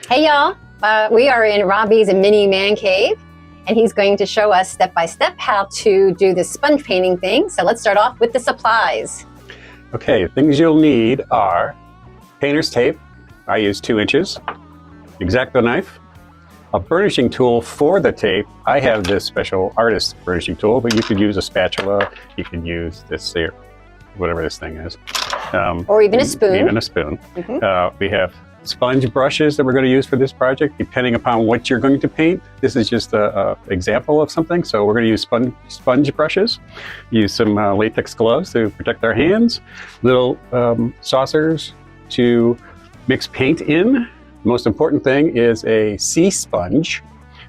Hey y'all, we are in Robbie's mini man cave, and he's going to show us step by step how to do this sponge painting thing. So let's start off with the supplies. Okay, things you'll need are painter's tape. I use 2 inches, X-Acto knife, a burnishing tool for the tape. I have this special artist burnishing tool, but you could use a spatula. You can use this here, whatever this thing is. Or even a spoon. Even a spoon. We have sponge brushes that we're going to use for this project, depending upon what you're going to paint. This is just an example of something. So we're going to use sponge brushes, use some latex gloves to protect our hands, little saucers to mix paint in. The most important thing is a sea sponge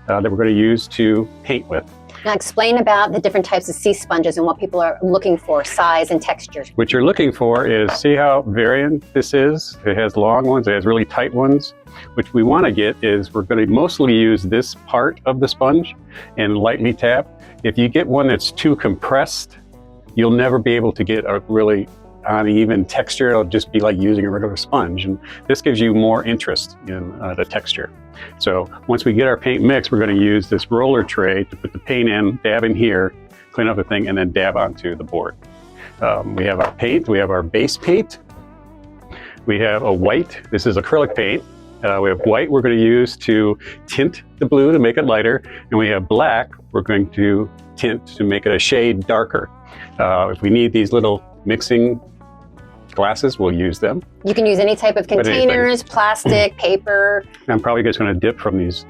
that we're going to use to paint with. Now explain about the different types of sea sponges and what people are looking for, size and texture. What you're looking for is, see how variant this is? It has long ones, it has really tight ones. What we want to get is we're going to mostly use this part of the sponge and lightly tap. If you get one that's too compressed, you'll never be able to get a really uneven texture. It'll just be like using a regular sponge, and this gives you more interest in the texture. So once we get our paint mixed, we're going to use this roller tray to put the paint in, dab in here, clean up the thing, and then dab onto the board. We have our paint, we have our base paint, we have a white, this is acrylic paint. We have white we're going to use to tint the blue to make it lighter, and we have black we're going to tint to make it a shade darker. If we need these little mixing glasses, we'll use them. You can use any type of containers, plastic, paper. I'm probably just going to dip from these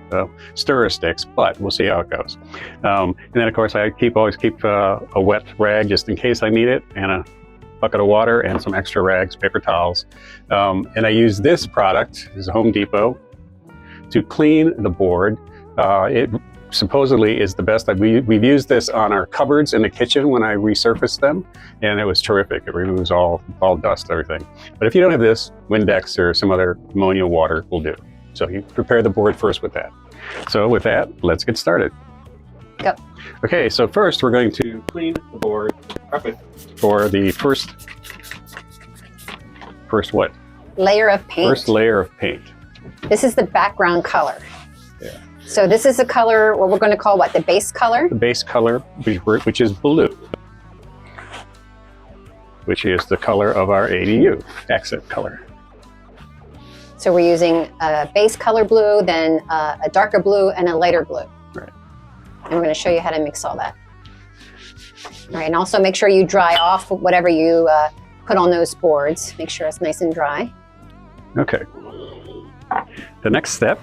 stirrer sticks, but we'll see how it goes. And then, of course, I always keep a wet rag just in case I need it, and a bucket of water and some extra rags, paper towels. And I use this product, this is Home Depot, to clean the board. It supposedly is the best. We've used this on our cupboards in the kitchen when I resurfaced them, and it was terrific. It removes all dust, everything. But if you don't have this, Windex or some other ammonia water will do. So you prepare the board first with that. So with that, let's get started. Go. Okay, so first we're going to clean the board, prep it for the first what? Layer of paint. First layer of paint. This is the background color. Yeah. So this is the color, what we're going to call what, the base color? The base color, which is blue, which is the color of our ADU, accent color. So we're using a base color blue, then a darker blue, and a lighter blue. Right. And we're going to show you how to mix all that. All right, and also make sure you dry off whatever you put on those boards. Make sure it's nice and dry. Okay. The next step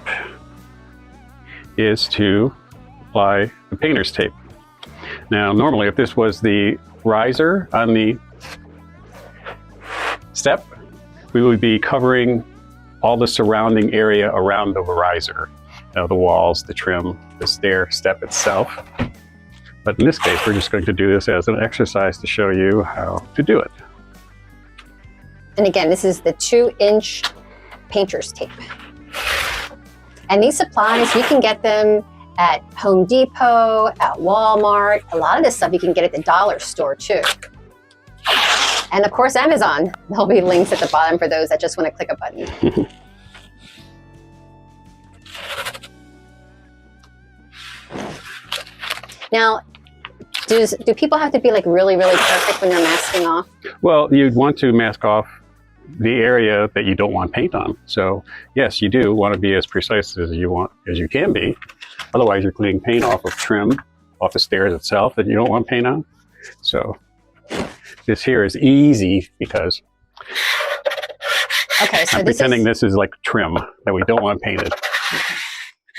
is to apply the painter's tape. Now, normally, if this was the riser on the step, we would be covering all the surrounding area around the riser. The walls, the trim, the stair step itself. But in this case, we're just going to do this as an exercise to show you how to do it. And again, this is the 2-inch painter's tape. And these supplies, you can get them at Home Depot, at Walmart. A lot of this stuff you can get at the dollar store too. And of course, Amazon. There'll be links at the bottom for those that just want to click a button. Now, do people have to be like really, really perfect when they're masking off? Well, you'd want to mask off the area that you don't want paint on. So yes, you do want to be as precise as you can be. Otherwise, you're cleaning paint off of trim, off the stairs itself that you don't want paint on. So this here is easy because I'm pretending this is like trim that we don't want painted.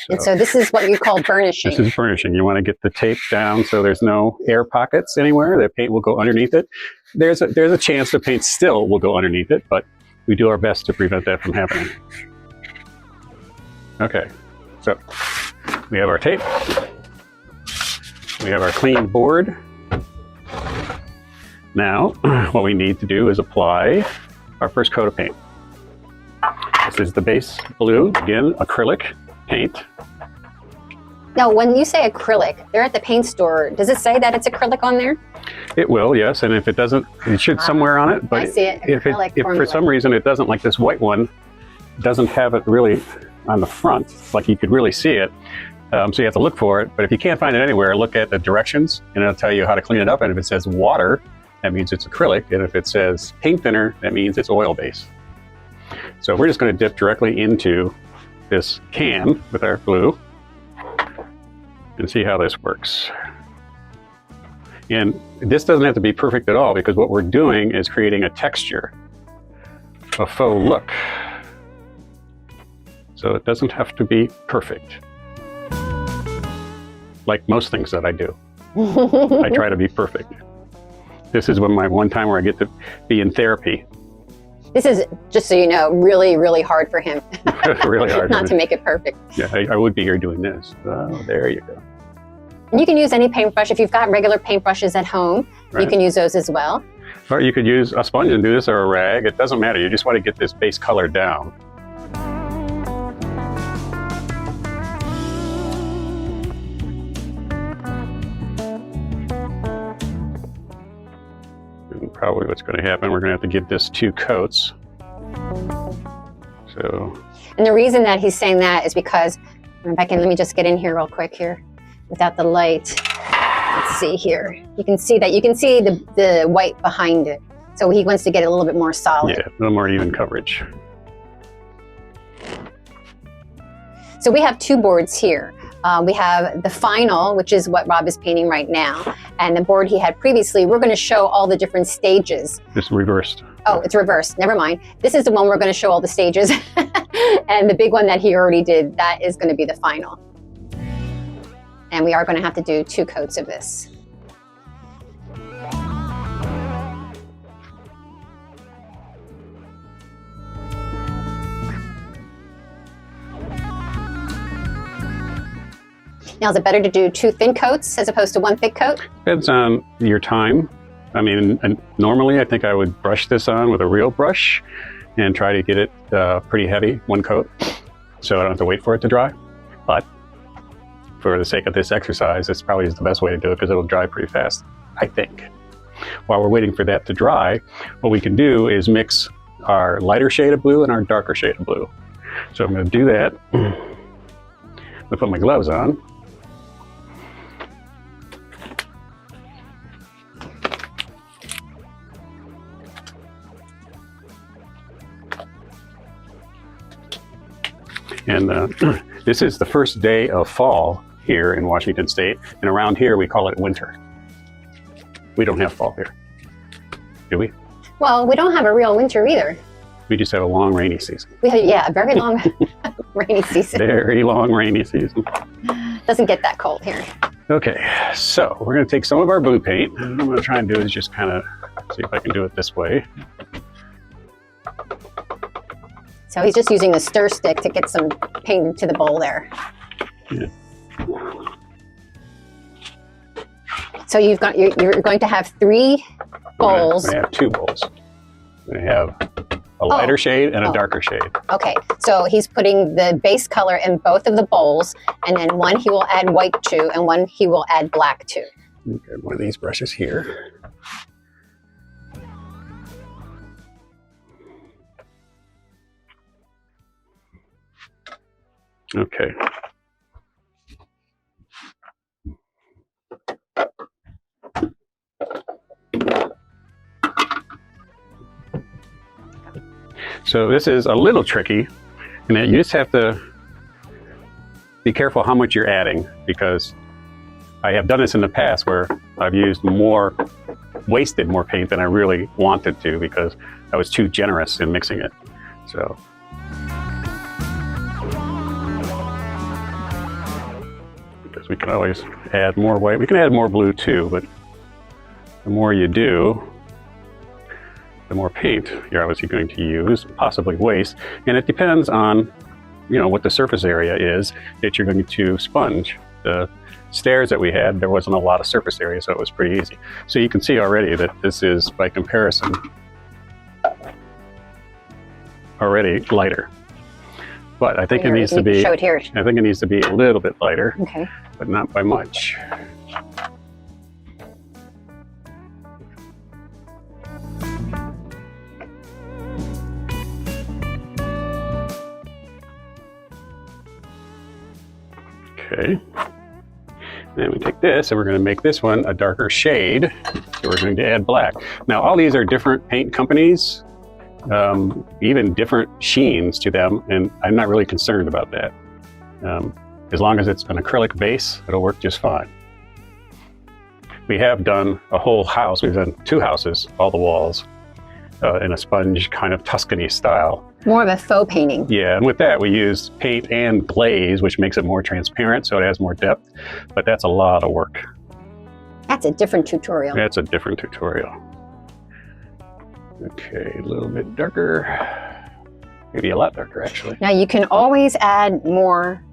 And so this is what you call burnishing. This is burnishing. You want to get the tape down so there's no air pockets anywhere. The paint will go underneath it. There's a chance the paint still will go underneath it, but we do our best to prevent that from happening. Okay, so we have our tape. We have our clean board. Now, what we need to do is apply our first coat of paint. This is the base blue, again, acrylic paint. Now, when you say acrylic, they're at the paint store. Does it say that it's acrylic on there? It will, yes. And if it doesn't, it should somewhere on it. But I see it. If for some reason it doesn't, like this white one, doesn't have it really on the front, like you could really see it. So you have to look for it. But if you can't find it anywhere, look at the directions and it'll tell you how to clean it up. And if it says water, that means it's acrylic. And if it says paint thinner, that means it's oil base. So we're just going to dip directly into this can with our glue and see how this works. And this doesn't have to be perfect at all, because what we're doing is creating a texture, a faux look. So it doesn't have to be perfect. Like most things that I do. I try to be perfect. This is one time where I get to be in therapy. This is, just so you know, really, really hard for him. Really hard. Not to make it perfect. Yeah, I would be here doing this. Oh, there you go. And you can use any paintbrush. If you've got regular paintbrushes at home, Right. You can use those as well. Or you could use a sponge and do this, or a rag. It doesn't matter. You just want to get this base color down. And probably what's going to happen, we're going to have to give this 2 coats. So, And the reason that he's saying that is because, Rebecca, let me just get in here real quick here without the light. Let's see here. You can see the white behind it. So he wants to get it a little bit more solid. yeah, a little more even coverage. So we have 2 boards here. We have the final, which is what Rob is painting right now, and the board he had previously. We're going to show all the different stages. Just reversed. Oh, it's reversed. Never mind. This is the one we're going to show all the stages. And the big one that he already did, that is going to be the final. And we are going to have to do 2 coats of this. Now, is it better to do 2 thin coats as opposed to 1 thick coat? Depends on your time. I mean, normally I think I would brush this on with a real brush and try to get it pretty heavy, 1 coat, so I don't have to wait for it to dry. But for the sake of this exercise, it's probably the best way to do it because it'll dry pretty fast, I think. While we're waiting for that to dry, what we can do is mix our lighter shade of blue and our darker shade of blue. So I'm going to do that. I'm going to put my gloves on. And this is the first day of fall here in Washington State. And around here, we call it winter. We don't have fall here, do we? Well, we don't have a real winter either. We just have a long rainy season. We have, yeah, a very long rainy season. Very long rainy season. Doesn't get that cold here. Okay, so we're going to take some of our blue paint. And what I'm going to try and do is just kind of see if I can do it this way. So he's just using the stir stick to get some paint into the bowl there. Yeah. So you're going to have 3 bowls. I have 2 bowls. I have a lighter shade and a darker shade. Okay, so he's putting the base color in both of the bowls, and then one he will add white to, and one he will add black to. Okay, one of these brushes here. Okay. So this is a little tricky, and you just have to be careful how much you're adding, because I have done this in the past where I've wasted more paint than I really wanted to because I was too generous in mixing it. So. Because we can always add more white. We can add more blue too, but the more you do, the more paint you're obviously going to use, possibly waste. And it depends on, what the surface area is that you're going to sponge. The stairs that we had, there wasn't a lot of surface area, so it was pretty easy. So you can see already that this is, by comparison, already lighter. But I think it needs to be. Show it here. I think it needs to be a little bit lighter, Okay. but not by much. Okay. Then we take this and we're going to make this one a darker shade. So we're going to add black. Now all these are different paint companies, even different sheens to them, and I'm not really concerned about that. As long as it's an acrylic base, it'll work just fine. We have done a whole house. We've done 2 houses, all the walls, in a sponge kind of Tuscany style. More of a faux painting. Yeah, and with that we use paint and glaze, which makes it more transparent, so it has more depth. But that's a lot of work. That's a different tutorial. That's a different tutorial. Okay, a little bit darker. Maybe a lot darker, actually. Now you can always add more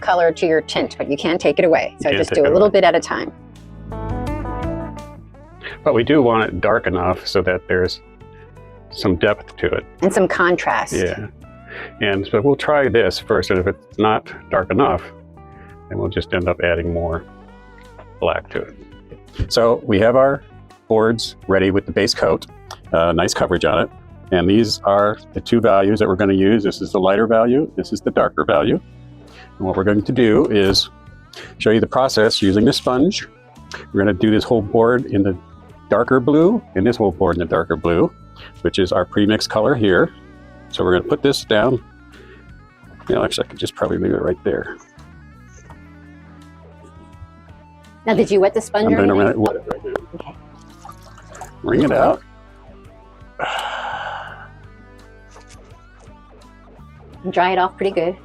color to your tint, but you can't take it away. So just do a little bit at a time. But we do want it dark enough so that there's some depth to it. And some contrast. Yeah. And so we'll try this first, and if it's not dark enough, then we'll just end up adding more black to it. So we have our boards ready with the base coat, nice coverage on it. And these are the 2 values that we're going to use. This is the lighter value, this is the darker value. And what we're going to do is show you the process using the sponge. We're going to do this whole board in the darker blue, and this whole board in the darker blue, which is our pre-mixed color here. So we're going to put this down. You know, actually, I could just probably leave it right there. Now, did you wet the sponge? I'm going to or wet it right now. Okay. Wring it out. And dry it off pretty good.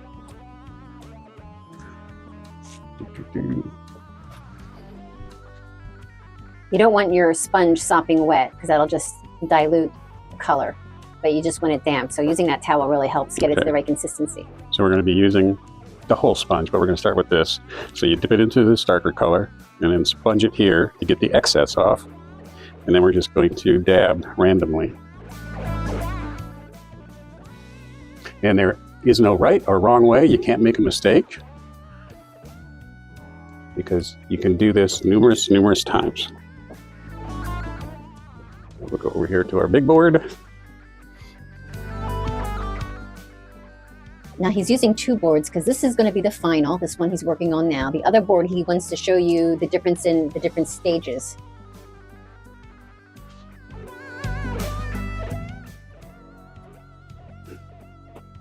You don't want your sponge sopping wet because that'll just dilute color, but you just want it damp. So using that towel really helps get it to the right consistency. So we're going to be using the whole sponge, but we're going to start with this. So you dip it into this darker color and then sponge it here to get the excess off. And then we're just going to dab randomly. And there is no right or wrong way. You can't make a mistake because you can do this numerous times. We'll go over here to our big board. Now he's using 2 boards because this is going to be the final, this one he's working on now. The other board, he wants to show you the difference in the different stages.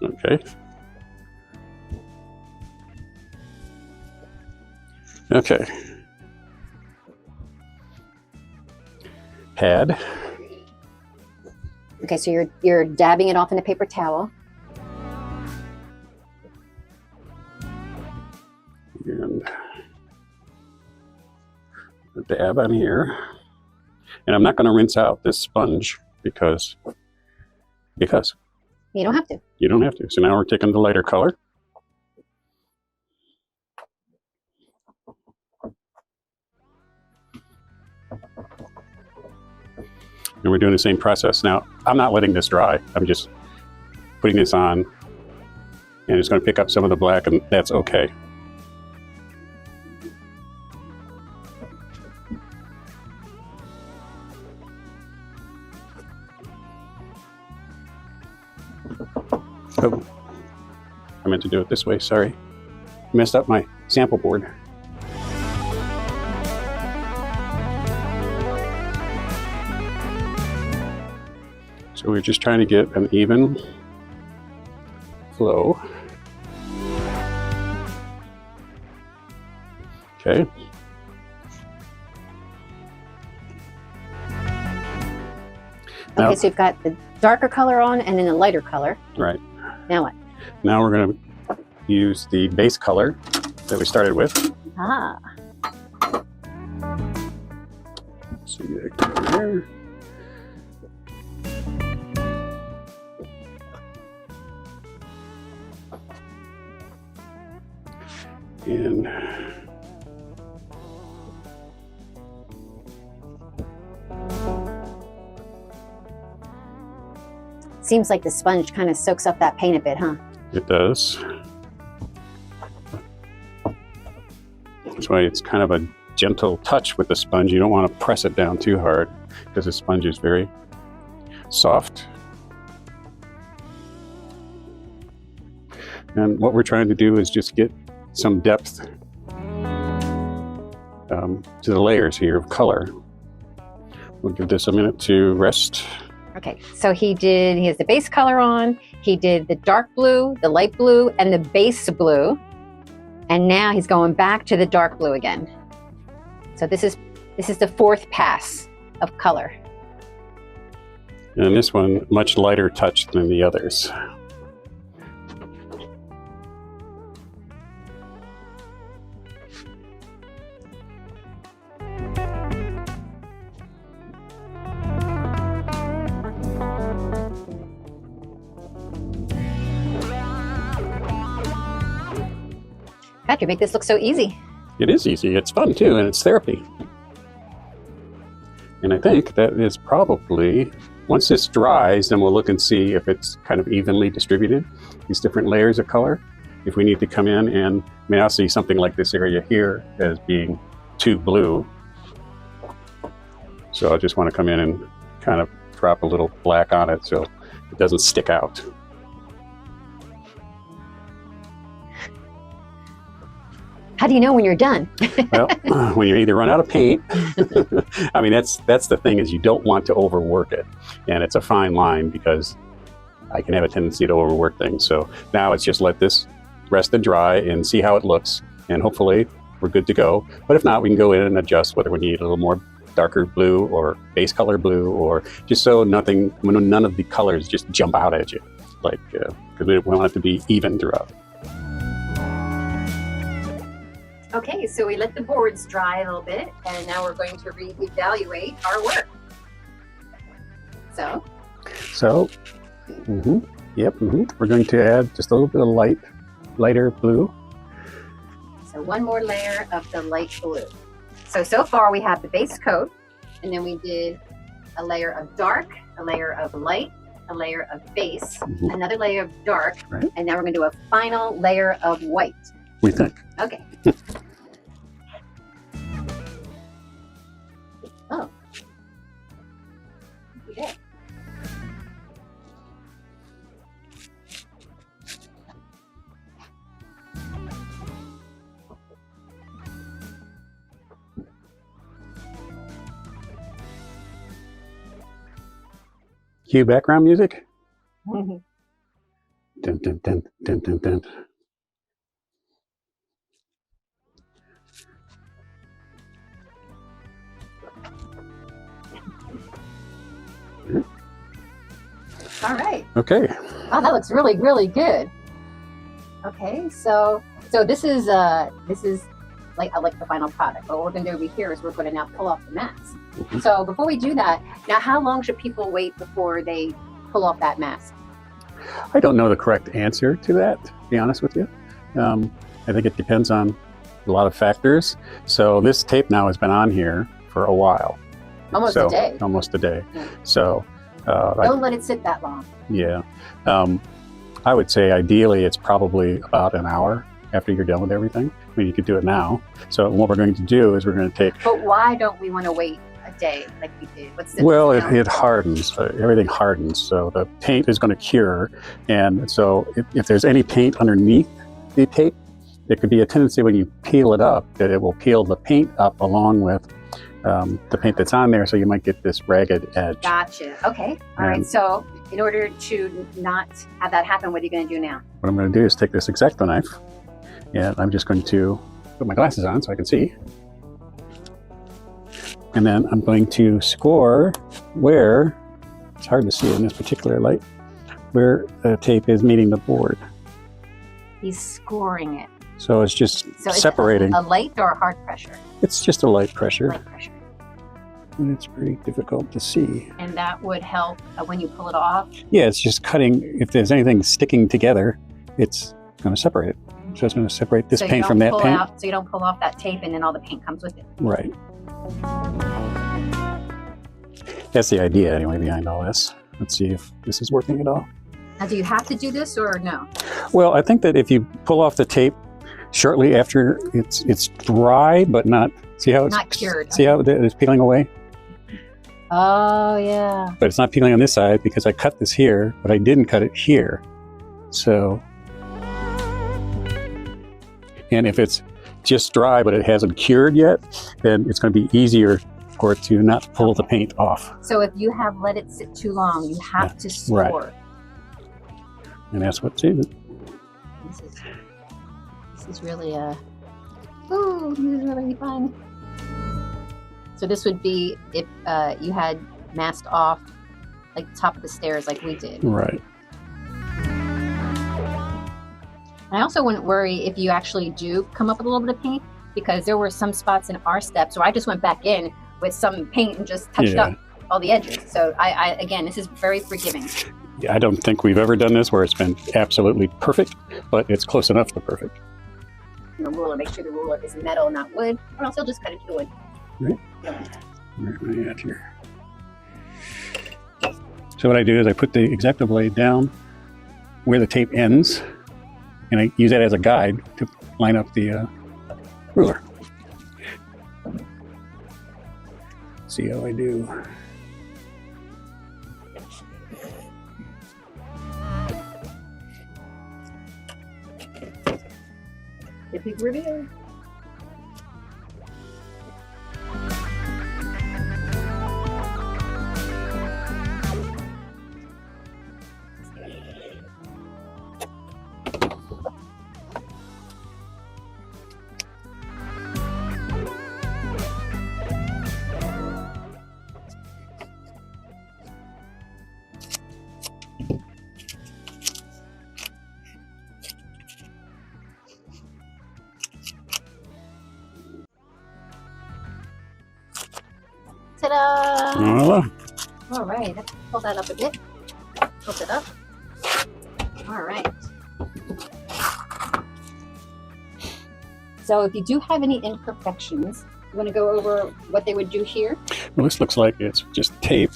Okay. Okay. Pad. Okay, so you're dabbing it off in a paper towel. And a dab on here. And I'm not going to rinse out this sponge because you don't have to. You don't have to. So now we're taking the lighter color. And we're doing the same process. Now, I'm not letting this dry. I'm just putting this on, and it's going to pick up some of the black, and that's okay. Oh, I meant to do it this way, sorry. Messed up my sample board. So we're just trying to get an even flow. Okay. Okay, so you've got the darker color on and then the lighter color. Right. Now what? Now we're going to use the base color that we started with. Ah. See that there. And seems like the sponge kind of soaks up that paint a bit, huh? It does. That's why it's kind of a gentle touch with the sponge. You don't want to press it down too hard because the sponge is very soft. And what we're trying to do is just get some depth to the layers here of color. We'll give this a minute to rest. Okay, so he has the base color on, he did the dark blue, the light blue, and the base blue. And now he's going back to the dark blue again. So this is the fourth pass of color. And this one, much lighter touch than the others. God, you make this look so easy. It is easy. It's fun too, and it's therapy. And I think that is probably, once this dries, then we'll look and see if it's kind of evenly distributed, these different layers of color. If we need to come in and, I mean, I'll see something like this area here as being too blue. So I just want to come in and kind of drop a little black on it so it doesn't stick out. How do you know when you're done? Well, when you either run out of paint, I mean, that's the thing, is you don't want to overwork it. And it's a fine line, because I can have a tendency to overwork things. So now it's just let this rest and dry and see how it looks. And hopefully we're good to go. But if not, we can go in and adjust whether we need a little more darker blue or base color blue, or just so none of the colors just jump out at you. Like, because we want it to be even throughout. Okay, so we let the boards dry a little bit, and now we're going to reevaluate our work. So, we're going to add just a little bit of lighter blue. So one more layer of the light blue. So far we have the base coat, and then we did a layer of dark, a layer of light, a layer of base, another layer of dark, right. And now we're going to do a final layer of white. We think. Okay. Oh. Okay. Cue background music. Dun, dun, dun, dun, dun, dun. All right. Okay. Wow, that looks really, really good. Okay, so this is like the final product. But what we're going to do over here is we're going to now pull off the mask. So before we do that, now how long should people wait before they pull off that mask? I don't know the correct answer to that, to be honest with you. I think it depends on a lot of factors. So this tape now has been on here for a while. Almost a day. Almost a day. Yeah. So don't let it sit that long. Yeah. I would say ideally it's probably about an hour after you're done with everything. I mean, you could do it now. So what we're going to do is we're going to take... But why don't we want to wait a day like we did? Well, it hardens. Everything hardens. So the paint is going to cure. And so if there's any paint underneath the tape, there could be a tendency when you peel it up that it will peel the paint up along with the paint that's on there, so you might get this ragged edge. Gotcha. Okay. All right. So in order to not have that happen, what are you going to do now? What I'm going to do is take this X-Acto knife, and I'm just going to put my glasses on so I can see. And then I'm going to score where, it's hard to see in this particular light, where the tape is meeting the board. He's scoring it. So it's just separating. A light or a hard pressure? It's just a light pressure. Light pressure. And it's pretty difficult to see. And that would help when you pull it off? Yeah, it's just cutting. If there's anything sticking together, it's going to separate it. So it's going to separate this paint from that paint. So you don't pull off that tape and then all the paint comes with it. Right. That's the idea anyway behind all this. Let's see if this is working at all. Now, do you have to do this or no? Well, I think that if you pull off the tape shortly after it's dry, but not, see how it's not cured. See how it's peeling away? Oh, yeah. But it's not peeling on this side because I cut this here, but I didn't cut it here. So, and if it's just dry, but it hasn't cured yet, then it's going to be easier for it to not pull the paint off. So if you have let it sit too long, you have to store. Right. And that's what saves it. This is really this is really fun. So this would be if you had masked off like the top of the stairs like we did. Right. I also wouldn't worry if you actually do come up with a little bit of paint, because there were some spots in our steps where I just went back in with some paint and just touched up all the edges. So I again, this is very forgiving. Yeah, I don't think we've ever done this where it's been absolutely perfect, but it's close enough to perfect. The ruler, make sure the ruler is metal, not wood, or else you'll just cut it to wood. Right. Where am I at here? So what I do is I put the X-Acto blade down where the tape ends, and I use that as a guide to line up the ruler. See how I do. The big reveal. Ta-da! Voila. All right, let's pull that up a bit. Tilt it up. All right. So if you do have any imperfections, you want to go over what they would do here? Well, this looks like it's just tape,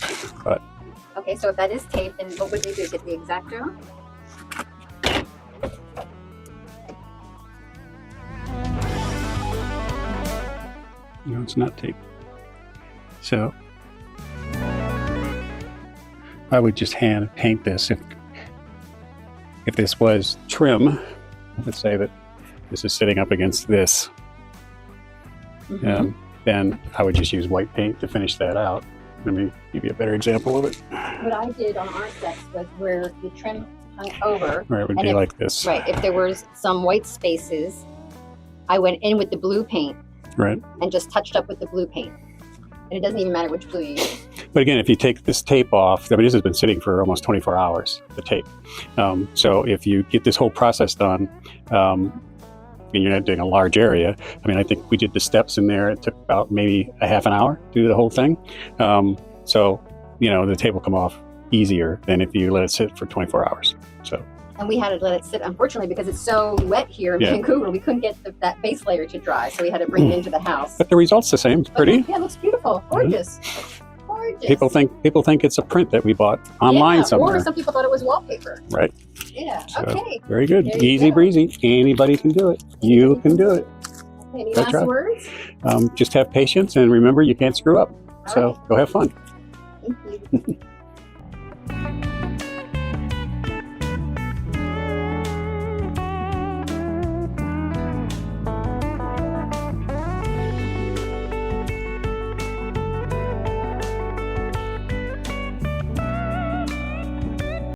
but Okay, so if that is tape, then what would they do? Get the X-Acto? no, it's not tape. So I would just hand paint this. If this was trim, let's say that this is sitting up against this, then I would just use white paint to finish that out. Let me give you a better example of it. What I did on our sets was where the trim hung over. Or it would be like this. Right, if there was some white spaces, I went in with the blue paint Right. and just touched up with the blue paint. And it doesn't even matter which blue you use. But again, if you take this tape off, I mean, this has been sitting for almost 24 hours, the tape. So if you get this whole process done, and you're not doing a large area, I mean, I think we did the steps in there. It took about maybe a half an hour to do the whole thing. So, you know, the tape will come off easier than if you let it sit for 24 hours. So. And we had to let it sit, unfortunately, because it's so wet here in Vancouver. We couldn't get that base layer to dry, so we had to bring it into the house. But the result's the same. It's pretty. Yeah, it looks beautiful. Gorgeous. Gorgeous. People think it's a print that we bought online somewhere. Or some people thought it was wallpaper. Right. Yeah. So, okay. very good. There you Easy go. breezy. Anybody can do it. You can do it. Any Go last try. words? Just have patience and remember you can't screw up. So right. go have fun. Thank you.